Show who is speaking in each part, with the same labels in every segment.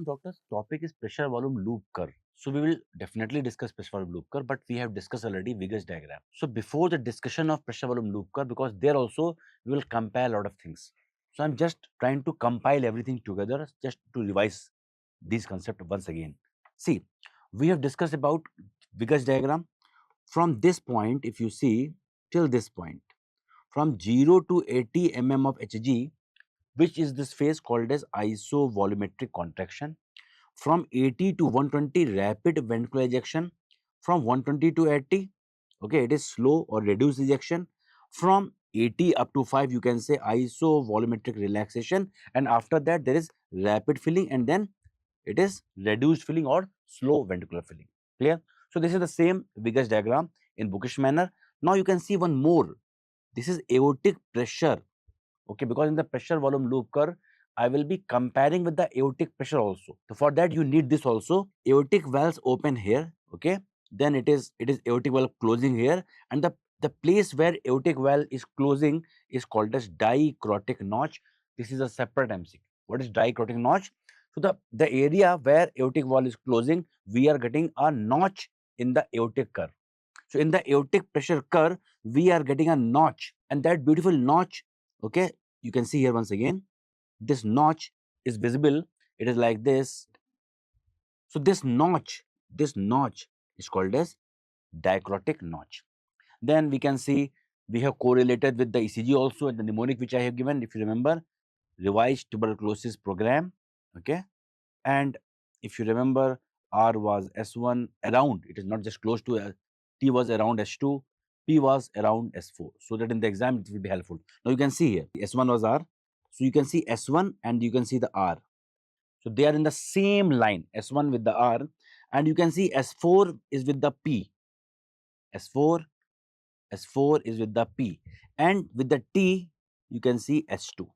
Speaker 1: doctor, topic is pressure volume loop curve. So we will definitely discuss pressure volume loop curve, but we have discussed already Wiggers diagram. So before the discussion of pressure volume loop curve, because there also we will compare a lot of things. So I'm just trying to compile everything together just to revise these concepts once again. See, we have discussed about Wiggers diagram. From this point, if you see till this point, from 0 to 80 mm of Hg, which is this phase called as isovolumetric contraction. From 80 to 120, rapid ventricular ejection. From 120 to 80, okay, it is slow or reduced ejection. From 80 up to 5, you can say isovolumetric relaxation, and after that there is rapid filling, and then it is reduced filling or slow ventricular filling. Clear? So this is the same Wiggers diagram in bookish manner. Now you can see one more. This is aortic pressure. Okay, because in the pressure volume loop curve, I will be comparing with the aortic pressure also. So for that you need this also. Aortic valves open here, okay. Then it is aortic valve closing here, and the place where aortic valve is closing is called as dicrotic notch. This is a separate MCQ. What is dicrotic notch? So the area where aortic valve is closing, we are getting a notch in the aortic curve. So in the aortic pressure curve, we are getting a notch, and that beautiful notch, okay, you can see here once again, this notch is visible. It is like this. So this notch is called as dicrotic notch. Then we can see we have correlated with the ECG also and the mnemonic which I have given, if you remember, revised tuberculosis program, okay. And if you remember, R was S1 around, it is not just close to, T was around S2, P was around S4, so that in the exam it will be helpful. Now you can see here, S1 was R, so you can see S1 and you can see the R. So they are in the same line, S1 with the R, and you can see S4 is with the P. S4 is with the P, and with the T, you can see S2.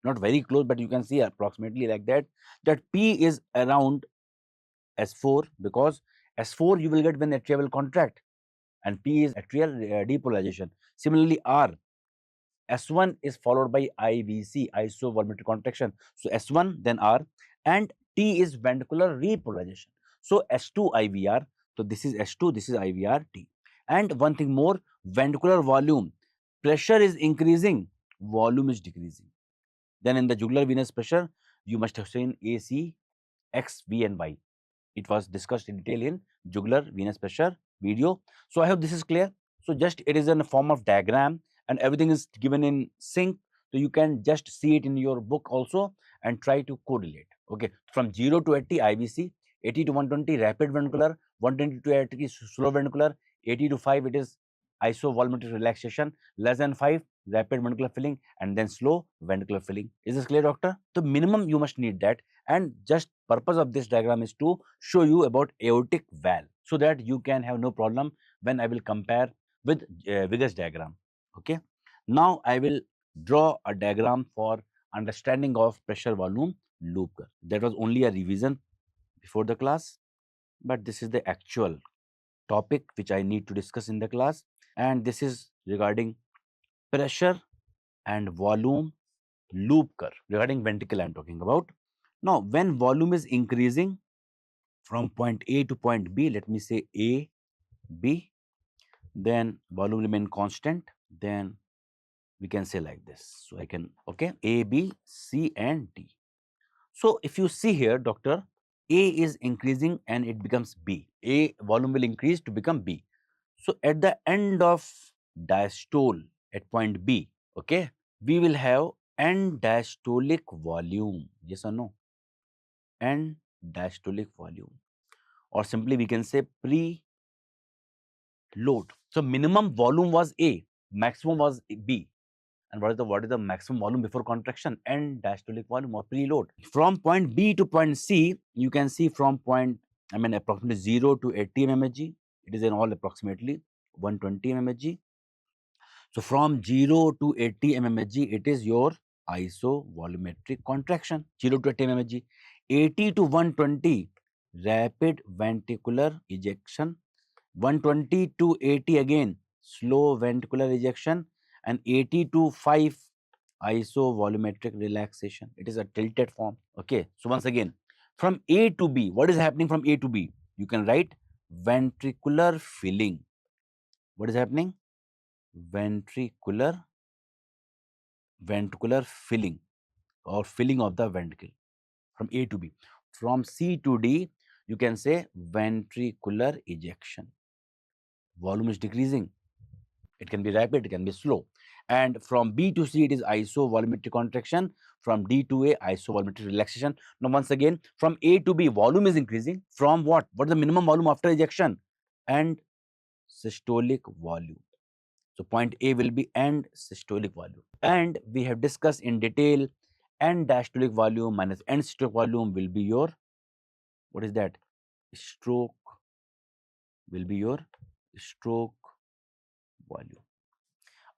Speaker 1: Not very close, but you can see approximately like that, that P is around S4, because S4 you will get when atria will contract, and P is atrial depolarization. Similarly, R, S1 is followed by IVC, isovolumetric contraction. So S1, then R, and T is ventricular repolarization. So S2 IVR. So this is S2, this is IVR T. And one thing more, ventricular volume. Pressure is increasing, volume is decreasing. Then in the jugular venous pressure, you must have seen AC, X, V, and Y. It was discussed in detail in jugular venous pressure video. So I hope this is clear. So just it is in a form of diagram, and everything is given in sync. So you can just see it in your book also and try to correlate. Okay, from 0 to 80 IVC, 80 to 120 rapid ventricular, 120 to 80 slow ventricular, 80 to 5 it is isovolumetric relaxation, less than 5 rapid ventricular filling, and then slow ventricular filling. Is this clear, doctor? The minimum you must need that, and just purpose of this diagram is to show you about aortic valve, so that you can have no problem when I will compare with Wiggers diagram. Okay, now I will draw a diagram for understanding of pressure volume loop curve. That was only a revision before the class, but this is the actual topic which I need to discuss in the class, and this is regarding pressure and volume loop curve. Regarding ventricle I am talking about. Now when volume is increasing from point A to point B, let me say A, B, then volume remain constant, then we can say like this. So I can, okay, A, B, C and D. So if you see here, doctor, A is increasing and it becomes B. A volume will increase to become B. So at the end of diastole at point B, okay, we will have end diastolic volume. Yes or no? End diastolic volume. Or simply we can say preload. So minimum volume was A, maximum was B. And what is the maximum volume before contraction? End diastolic volume or preload. From point B to point C, you can see from point, approximately 0 to 80 mmHg. It is in all approximately 120 mmHg. So from 0 to 80 mmHg, it is your isovolumetric contraction. 0 to 80 mmHg. 80 to 120, rapid ventricular ejection. 120 to 80 again, slow ventricular ejection, and 80 to 5 isovolumetric relaxation. It is a tilted form. Okay, so once again, From A to B, what is happening from A to B? You can write ventricular filling. What is happening? Ventricular filling or filling of the ventricle from A to B. From C to D, you can say ventricular ejection. Volume is decreasing. It can be rapid, it can be slow. And from B to C, it is isovolumetric contraction. From D to A, isovolumetric relaxation. Now, once again, from A to B, volume is increasing. From what? What is the minimum volume after ejection? And systolic volume. So, point A will be end systolic volume. And we have discussed in detail end diastolic volume minus end systolic volume will be your, what is that? Stroke will be your stroke volume.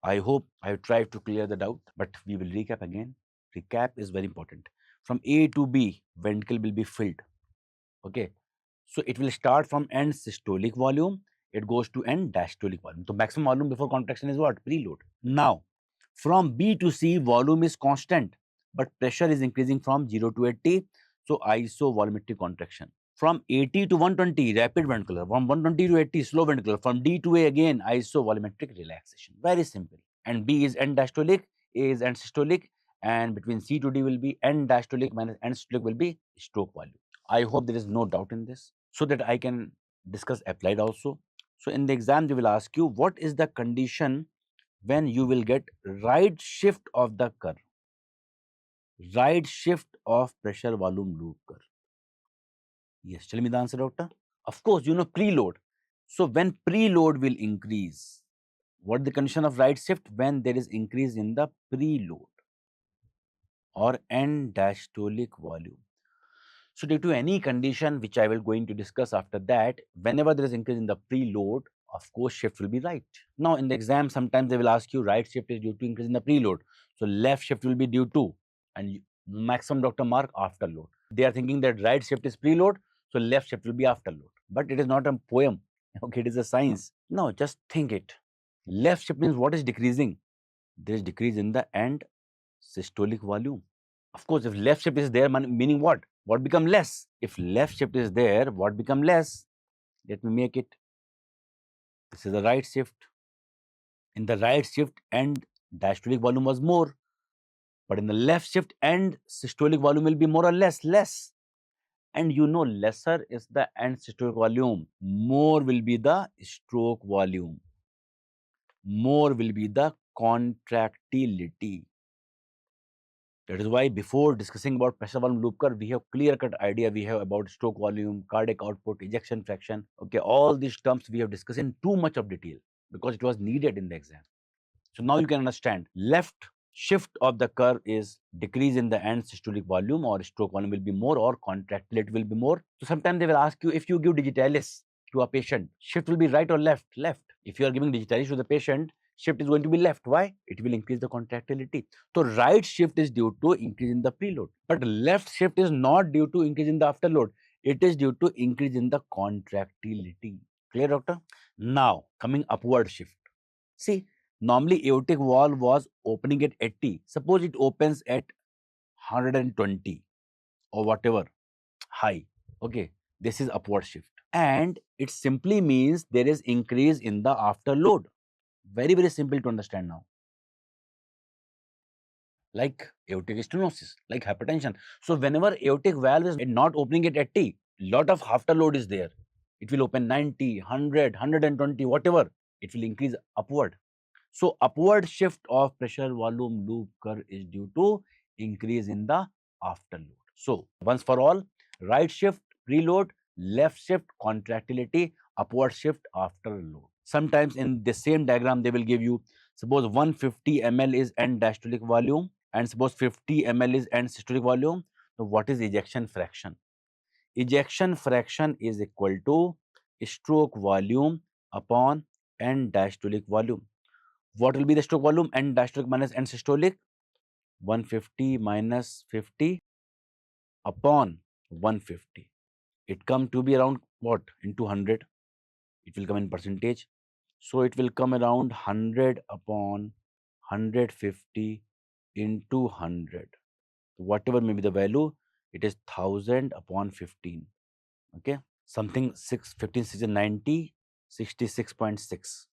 Speaker 1: I hope I have tried to clear the doubt, but we will recap again. Recap is very important. From A to B, ventricle will be filled. Okay. So it will start from end systolic volume. It goes to end diastolic volume. So maximum volume before contraction is what? Preload. Now, from B to C, volume is constant, but pressure is increasing from 0 to 80. So isovolumetric contraction. From 80 to 120, rapid ventricular. From 120 to 80, slow ventricular. From D to A, again, isovolumetric relaxation. Very simple. And B is end diastolic, A is end systolic, and between C to D will be end diastolic minus end systolic will be stroke volume. I hope there is no doubt in this, so that I can discuss applied also. So in the exam, they will ask you, what is the condition when you will get right shift of the curve? Right shift of pressure volume loop curve. Yes, tell me the answer, doctor. Of course, you know preload. So when preload will increase, what is the condition of right shift? When there is increase in the preload or end diastolic volume. So due to any condition which I will going to discuss after that, whenever there is increase in the preload, of course shift will be right. Now in the exam, sometimes they will ask you right shift is due to increase in the preload. So left shift will be due to, and maximum doctor mark afterload. They are thinking that right shift is preload, so left shift will be afterload. But it is not a poem. Okay, it is a science. No, just think it. Left shift means what is decreasing? There is decrease in the end systolic volume. Of course, if left shift is there, meaning what? What become less? If left shift is there, what become less? Let me make it. This is the right shift. In the right shift, end diastolic volume was more. But in the left shift, end systolic volume will be more or less, less. And you know, lesser is the end systolic volume. More will be the stroke volume. More will be the contractility. That is why before discussing about pressure volume loop curve, we have clear-cut idea we have about stroke volume, cardiac output, ejection fraction. Okay, all these terms we have discussed in too much of detail because it was needed in the exam. So now you can understand left shift of the curve is decrease in the end systolic volume or stroke volume will be more or contractility will be more. So sometimes they will ask you, if you give digitalis to a patient, shift will be right or left? Left. If you are giving digitalis to the patient, shift is going to be left. Why? It will increase the contractility. So right shift is due to increase in the preload, but left shift is not due to increase in the afterload. It is due to increase in the contractility. Clear, doctor? Now coming upward shift. See, normally aortic valve was opening at 80. Suppose it opens at 120 or whatever high. Okay, this is upward shift. And it simply means there is increase in the afterload. Very, very simple to understand now. Like aortic stenosis, like hypertension. So whenever aortic valve is not opening at 80, lot of afterload is there. It will open 90, 100, 120, whatever. It will increase upward. So upward shift of pressure volume loop curve is due to increase in the afterload. So once for all, right shift preload, left shift contractility, upward shift afterload. Sometimes in the same diagram they will give you, suppose 150 ml is end diastolic volume and suppose 50 ml is end systolic volume. So what is ejection fraction? Ejection fraction is equal to stroke volume upon end diastolic volume. What will be the stroke volume? End diastolic minus end systolic. 150 minus 50 upon 150. It come to be around what? Into 100. It will come in percentage. So it will come around 100 upon 150 into 100. Whatever may be the value, it is 1000 upon 15. Okay, something 15, 16, 90, 66.6%.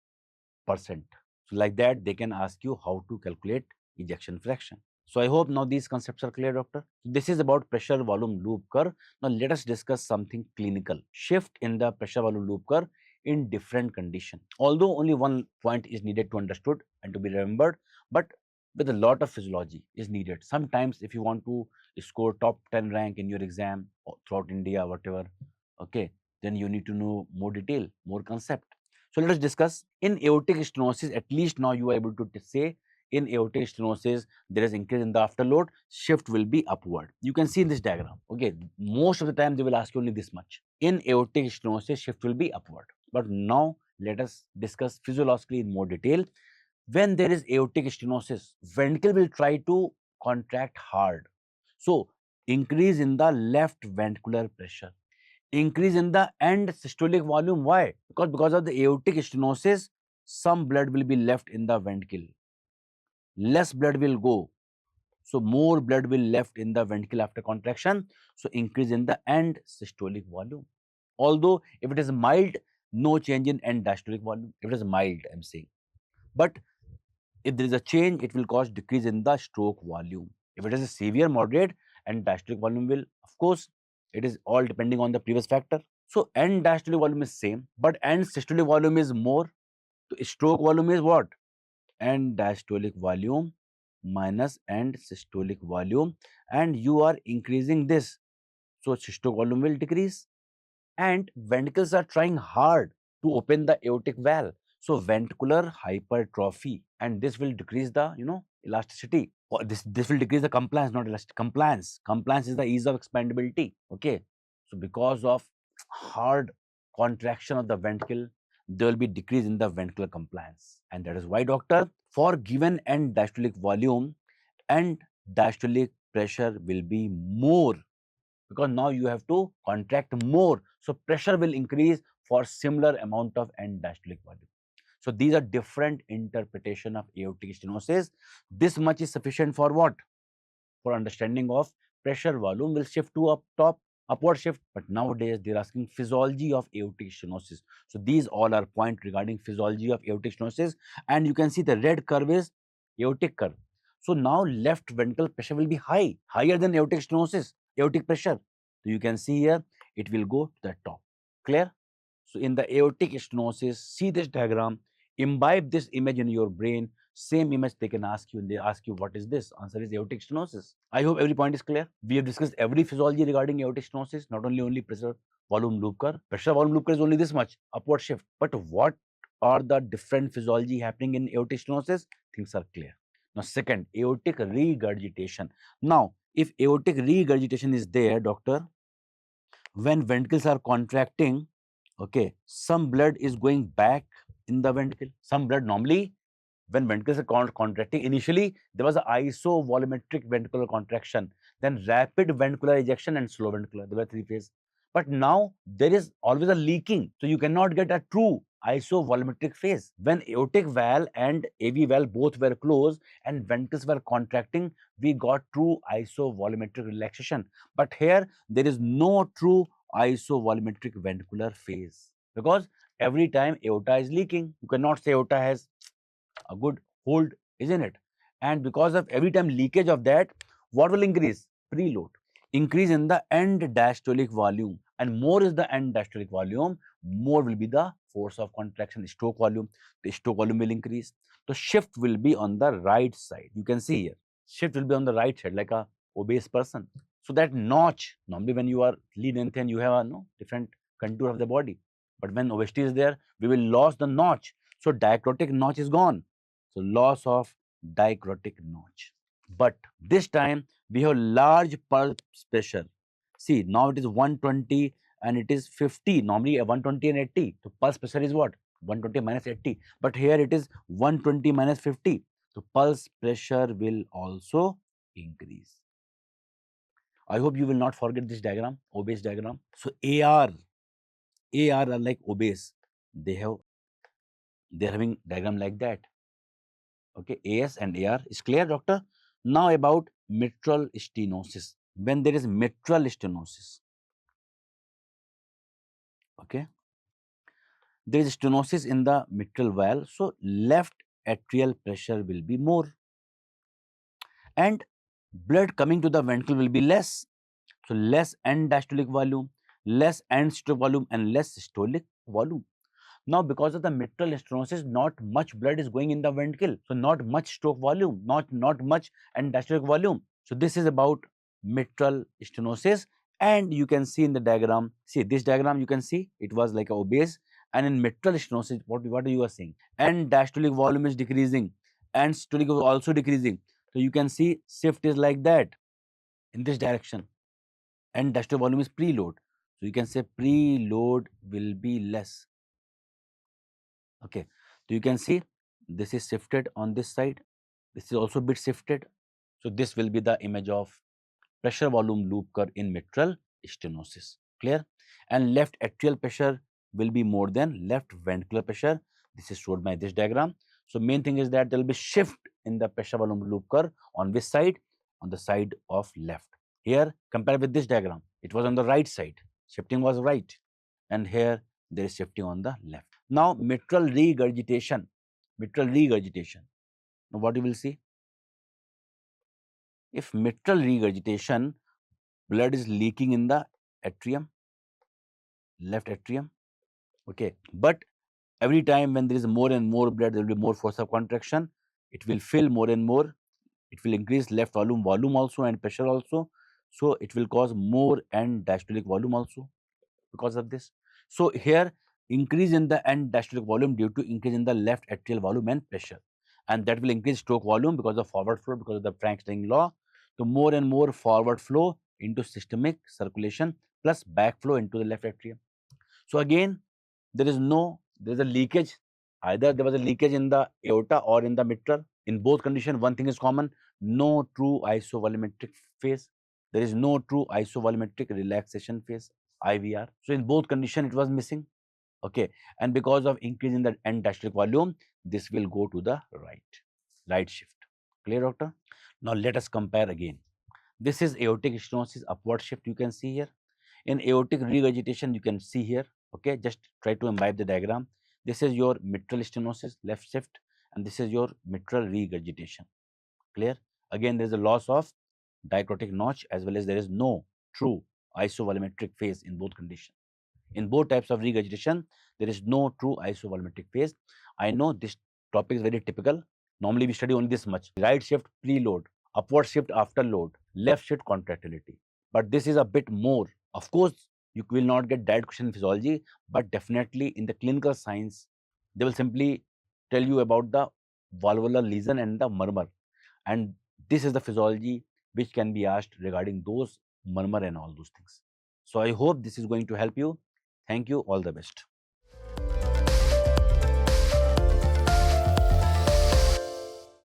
Speaker 1: So like that, they can ask you how to calculate ejection fraction. So I hope now these concepts are clear, doctor. This is about pressure volume loop curve. Now let us discuss something clinical. Shift in the pressure volume loop curve in different condition. Although only one point is needed to understood and to be remembered, but with a lot of physiology is needed. Sometimes if you want to score top 10 rank in your exam throughout India, whatever, okay, then you need to know more detail, more concept. So let us discuss in aortic stenosis. At least now you are able to say in aortic stenosis there is increase in the afterload, shift will be upward. You can see in this diagram. Okay, most of the time they will ask you only this much. In aortic stenosis, shift will be upward. But now let us discuss physiologically in more detail. When there is aortic stenosis, ventricle will try to contract hard. So increase in the left ventricular pressure, increase in the end systolic volume. Why? Because of the aortic stenosis, some blood will be left in the ventricle. Less blood will go. So more blood will left in the ventricle after contraction. So increase in the end systolic volume. Although if it is mild, no change in end diastolic volume. If it is mild, I'm saying. But if there is a change, it will cause decrease in the stroke volume. If it is a severe, moderate, and diastolic volume will, of course, it is all depending on the previous factor. So end diastolic volume is same, but end systolic volume is more. So stroke volume is what? End diastolic volume minus end systolic volume, and you are increasing this. So systolic volume will decrease, and ventricles are trying hard to open the aortic valve. So ventricular hypertrophy, and this will decrease the elasticity. Or this will decrease the compliance, not elastic compliance. Compliance is the ease of expandability. Okay, so because of hard contraction of the ventricle, there will be decrease in the ventricular compliance, and that is why, doctor, for given end diastolic volume, end diastolic pressure will be more, because now you have to contract more. So pressure will increase for similar amount of end diastolic volume. So these are different interpretation of aortic stenosis. This much is sufficient for what? For understanding of pressure volume will shift to up top, upward shift. But nowadays they're asking physiology of aortic stenosis. So these all are point regarding physiology of aortic stenosis. And you can see the red curve is aortic curve. So now left ventricle pressure will be high, higher than aortic stenosis, aortic pressure. So you can see here it will go to the top. Clear? So in the aortic stenosis, see this diagram, imbibe this image in your brain. Same image they can ask you, and they ask you what is this? Answer is aortic stenosis. I hope every point is clear. We have discussed every physiology regarding aortic stenosis, not only pressure volume loop curve. Pressure volume loop curve is only this much, upward shift. But what are the different physiology happening in aortic stenosis? Things are clear. Now, second, aortic regurgitation. Now, if aortic regurgitation is there, doctor, when ventricles are contracting, okay, some blood is going back in the ventricle. Some blood normally, when ventricles are contracting, initially there was an isovolumetric ventricular contraction, then rapid ventricular ejection and slow ventricular. There were three phases. But now there is always a leaking, so you cannot get a true isovolumetric phase. When aortic valve and AV valve both were closed and ventricles were contracting, we got true isovolumetric relaxation. But here there is no true isovolumetric ventricular phase, because every time aorta is leaking. You cannot say aorta has a good hold, isn't it? And because of every time leakage of that, what will increase? Preload. Increase in the end diastolic volume, and more is the end diastolic volume, more will be the force of contraction, stroke volume. The stroke volume will increase. The shift will be on the right side. You can see here, shift will be on the right side, like a obese person. So that notch, normally when you are lean and thin, you have a different contour of the body. But when obesity is there, we will lose the notch. So dicrotic notch is gone. So loss of dicrotic notch. But this time we have large pulse pressure. See, now it is 120 and it is 50. Normally 120 and 80. So pulse pressure is what? 120 minus 80. But here it is 120 minus 50. So pulse pressure will also increase. I hope you will not forget this diagram, obese diagram. So AR are like obese. They're having diagram like that. Okay, AS and AR is clear, doctor. Now about mitral stenosis. when there is mitral stenosis. Okay, there is stenosis in the mitral valve, so left atrial pressure will be more, and blood coming to the ventricle will be less. So less end diastolic volume, less end systolic volume, and less systolic volume. Now, because of the mitral stenosis, not much blood is going in the ventricle, so not much stroke volume, not much end diastolic volume. So this is about mitral stenosis, and you can see in the diagram. See this diagram, you can see it was like a obese, and in mitral stenosis, what you are seeing? End diastolic volume is decreasing, and systolic is also decreasing. So you can see shift is like that in this direction, and diastolic volume is preload. So you can say preload will be less. Okay, so you can see this is shifted on this side. This is also a bit shifted. So this will be the image of pressure volume loop curve in mitral stenosis. Clear? And left atrial pressure will be more than left ventricular pressure. This is showed by this diagram. So main thing is that there will be shift in the pressure volume loop curve on which side? On the side of left. Here, compare with this diagram, it was on the right side. Shifting was right, and here there is shifting on the left. Now, mitral regurgitation. Mitral regurgitation. Now, what you will see? If mitral regurgitation, blood is leaking in the atrium, left atrium. Okay, but every time when there is more and more blood, there will be more force of contraction. It will fill more and more. It will increase left volume also, and pressure also. So it will cause more end diastolic volume also because of this. So here, increase in the end diastolic volume due to increase in the left atrial volume and pressure, and that will increase stroke volume because of forward flow, because of the Frank-Starling law. So more and more forward flow into systemic circulation plus backflow into the left atrium. So again, there is a leakage. Either there was a leakage in the aorta or in the mitral. In both conditions, one thing is common: no true isovolumetric phase. There is no true isovolumetric relaxation phase, IVR. So in both conditions, it was missing. Okay, and because of increase in the end diastolic volume, this will go to the right shift. Clear, doctor? Now let us compare again. This is aortic stenosis upward shift. You can see here. In aortic regurgitation, you can see here. Okay, just try to imbibe the diagram. This is your mitral stenosis, left shift, and this is your mitral regurgitation. Clear? Again, there is a loss of dicrotic notch, as well as there is no true isovolumetric phase in both conditions. In both types of regurgitation, there is no true isovolumetric phase. I know this topic is very typical. Normally, we study only this much: right shift preload, upward shift afterload, left shift contractility. But this is a bit more. Of course, you will not get direct question in physiology, but definitely in the clinical science, they will simply tell you about the valvular lesion and the murmur. And this is the physiology which can be asked regarding those murmur and all those things. So I hope this is going to help you. Thank you. All the best.